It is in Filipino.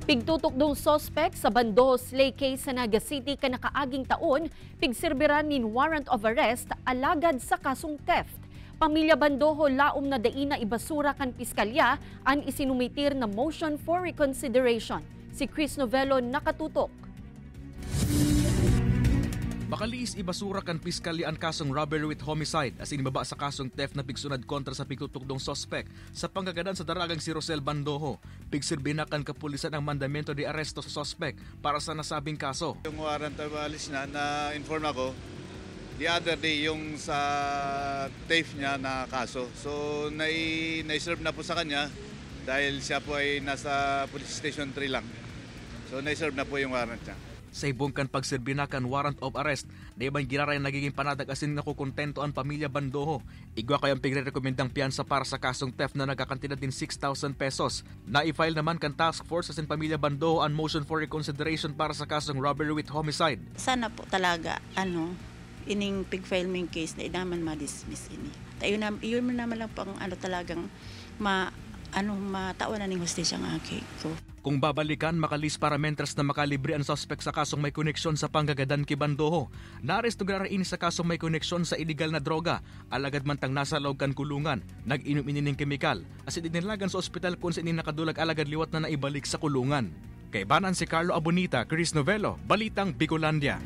Pigtutok dong sospek sa Bandoho slay case sa Naga City kanakaaging taon, pigsirbiran nin warrant of arrest alagad sa kasong theft. Pamilya Bandoho laom na daina ibasura kan piskalya an isinumitir na motion for reconsideration. Si Chris Novello nakatutok. Makaliis ibasura kan piskalya ang kasong robbery with homicide as inibaba sa kasong theft na pigsunad kontra sa pigtutugdong sospek sa panggagadan sa daragang si Rosel Bandoho. Pigsirbina kan kapulisan ang mandamento de aresto sa sospek para sa nasabing kaso. Yung warrant of arrest na inform ako the other day yung sa theft niya na kaso. So nai-serve na po sa kanya dahil siya po ay nasa police station 3 lang. So nai-serve na po yung warrant niya. Sa ibongkan pagsirbina kan warrant of arrest, di ba giraray nagiging panatag asin nga kukontento ang pamilya Bandoho. Igwa kayang pigre-rekomendang piyansa para sa kasong theft na nagkakantidad din 6,000 pesos. Na-i-file naman kan task force asin pamilya Bandoho ang motion for reconsideration para sa kasong robbery with homicide. Sana po talaga, ining pig-filing case na inaman ma-dismiss ini. Yun naman lang pang talagang matawan na ng hostisya ang aki ko. Kung babalikan, makalis parameters na makalibre ang suspect sa kasong may koneksyon sa panggagadan kay Bandoho. Naaresto grarain sa kasong may koneksyon sa illegal na droga, alagad man tang nasa loob kan kulungan, nag-inom inining kemikal, as idinilagan sa ospital kung saan nakadulag alagad liwat na naibalik sa kulungan. Kay banan si Carlo Abonita, Chris Novello, Balitang Bicolandia.